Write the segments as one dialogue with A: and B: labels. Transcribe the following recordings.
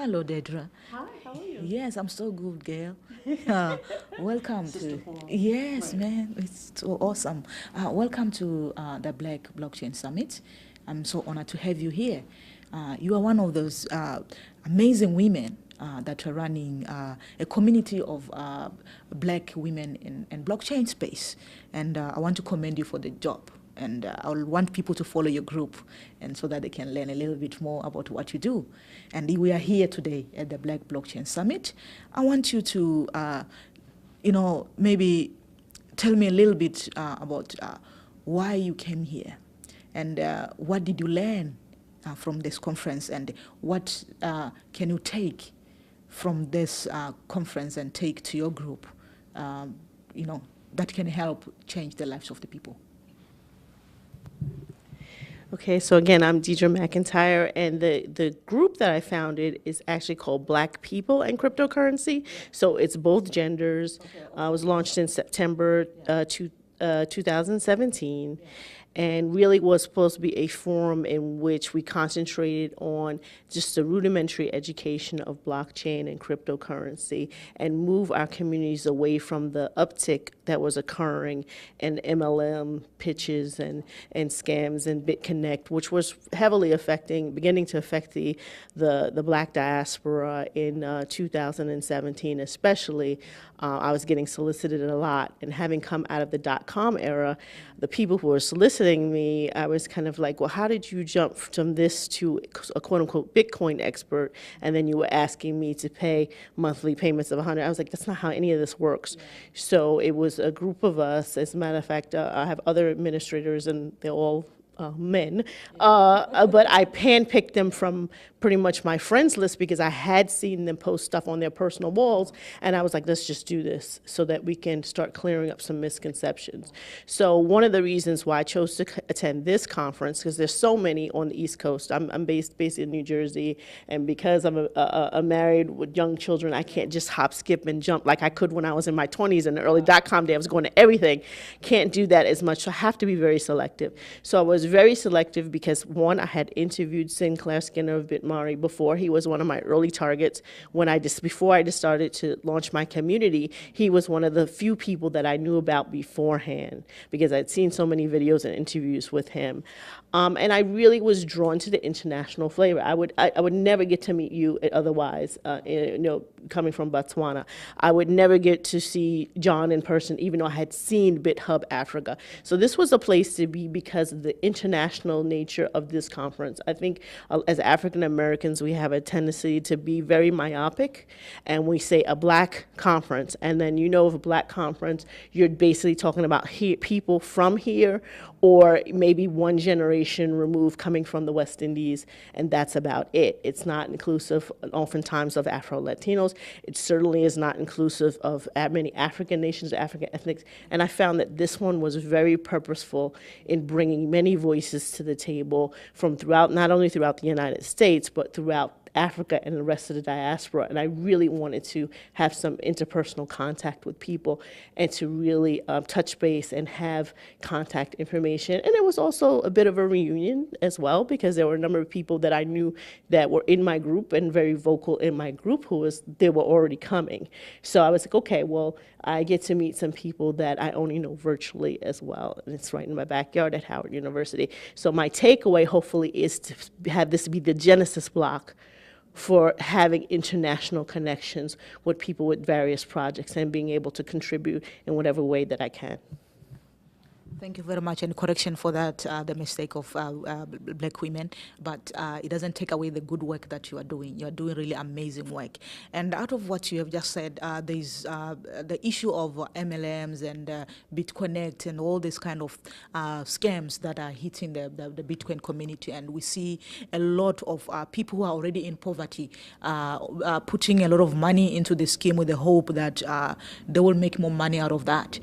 A: Hello, Deidra.
B: Hi, how are you?
A: Yes, I'm so good, Gail. Welcome
B: Sister
A: to.
B: Paul.
A: Yes,
B: Right.
A: man, it's so awesome. Welcome to the Black Blockchain Summit. I'm so honored to have you here. You are one of those amazing women that are running a community of black women in blockchain space, and I want to commend you for the job. And I want people to follow your group, and so that they can learn a little bit more about what you do. And we are here today at the Black Blockchain Summit. I want you to, maybe tell me a little bit about why you came here, and what did you learn from this conference, and what can you take from this conference and take to your group, that can help change the lives of the people.
B: Okay, so again, I'm Deidra McIntyre, and the group that I founded is actually called Black People and Cryptocurrency. So it's both genders. It was launched in September 2017. And really was supposed to be a forum in which we concentrated on just the rudimentary education of blockchain and cryptocurrency and move our communities away from the uptick that was occurring in MLM pitches and scams and BitConnect, which was heavily beginning to affect the black diaspora in 2017 especially. I was getting solicited a lot, and having come out of the .com era, the people who were soliciting me, I was kind of like, well, how did you jump from this to a quote-unquote Bitcoin expert, and then you were asking me to pay monthly payments of $100? I was like, that's not how any of this works. Yeah. So it was a group of us. As a matter of fact, I have other administrators, and they're all men, but I handpicked them from pretty much my friends list because I had seen them post stuff on their personal walls, and I was like, let's just do this so that we can start clearing up some misconceptions. So one of the reasons why I chose to attend this conference, because there's so many on the East Coast. I'm based in New Jersey, and because I'm a married with young children, I can't just hop, skip, and jump like I could when I was in my 20s in the early .com day. I was going to everything. Can't do that as much, so I have to be very selective. So I was very selective because, one, I had interviewed Sinclair Skinner of Bitmari before. He was one of my early targets. Before I started to launch my community, he was one of the few people that I knew about beforehand because I'd seen so many videos and interviews with him. And I really was drawn to the international flavor. I would never get to meet you otherwise, coming from Botswana. I would never get to see John in person, even though I had seen BitHub Africa. So this was a place to be because of the international nature of this conference. I think as African Americans, we have a tendency to be very myopic, and we say a black conference, and then of a black conference, you're basically talking about people from here, or maybe one generation removed coming from the West Indies, and that's about it. It's not inclusive, oftentimes, of Afro-Latinos. It certainly is not inclusive of many African nations, African ethnics, and I found that this one was very purposeful in bringing many voices to the table from not only throughout the United States, but throughout Africa and the rest of the diaspora. And I really wanted to have some interpersonal contact with people and to really touch base and have contact information. And it was also a bit of a reunion as well, because there were a number of people that I knew that were in my group and very vocal in my group they were already coming. So I was like, okay, well, I get to meet some people that I only know virtually as well. And it's right in my backyard at Howard University. So my takeaway, hopefully, is to have this be the genesis block for having international connections with people with various projects and being able to contribute in whatever way that I can.
A: Thank you very much, and correction for that, the mistake of black women, but it doesn't take away the good work that you are doing. You are doing really amazing work. And out of what you have just said, there's the issue of MLMs and BitConnect and all these kind of scams that are hitting the Bitcoin community. And we see a lot of people who are already in poverty putting a lot of money into the scheme with the hope that they will make more money out of that.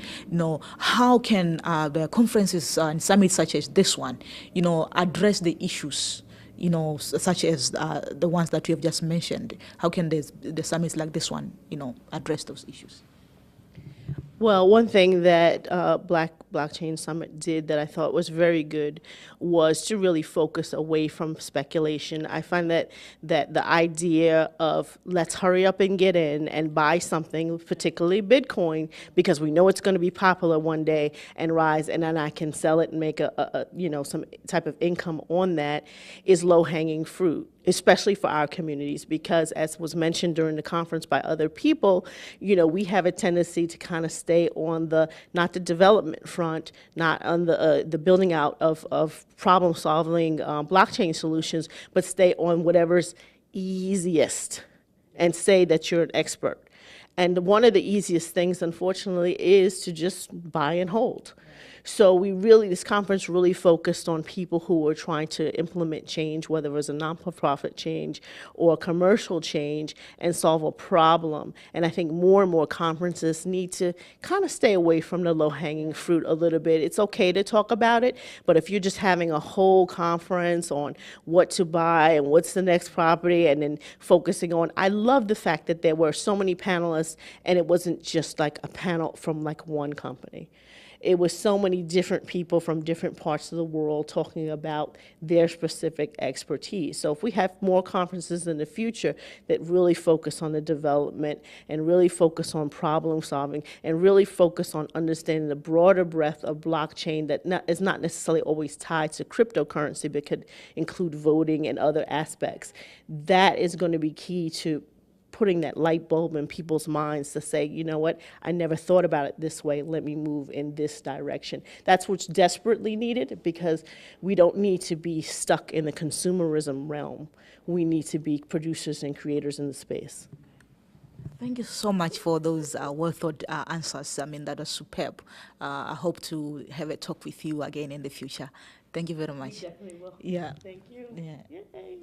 A: How can the conferences and summits such as this one, address the issues, such as the ones that you have just mentioned? How can the summits like this one, address those issues?
B: Well, one thing that Black Blockchain Summit did that I thought was very good was to really focus away from speculation. I find that the idea of let's hurry up and get in and buy something, particularly Bitcoin, because we know it's going to be popular one day and rise, and then I can sell it and make some type of income on that, is low-hanging fruit, especially for our communities, because as was mentioned during the conference by other people, we have a tendency to kind of stay on not the development front, not on the building out of problem-solving blockchain solutions, but stay on whatever's easiest and say that you're an expert. And one of the easiest things, unfortunately, is to just buy and hold. So this conference really focused on people who were trying to implement change, whether it was a non-profit change or a commercial change, and solve a problem. And I think more and more conferences need to kind of stay away from the low-hanging fruit a little bit. It's okay to talk about it, but if you're just having a whole conference on what to buy and what's the next property, and then focusing on, I love the fact that there were so many panelists, and it wasn't just like a panel from like one company. It was so many different people from different parts of the world talking about their specific expertise. So if we have more conferences in the future that really focus on the development and really focus on problem solving and really focus on understanding the broader breadth of blockchain that is not necessarily always tied to cryptocurrency, but could include voting and other aspects, that is going to be key to putting that light bulb in people's minds to say, you know what, I never thought about it this way, let me move in this direction. That's what's desperately needed, because we don't need to be stuck in the consumerism realm. We need to be producers and creators in the space.
A: Thank you so much for those well-thought answers. I mean, that was superb. I hope to have a talk with you again in the future. Thank you very much.
B: We definitely will.
A: Yeah.
B: Thank you.
A: Yeah.
B: Yay.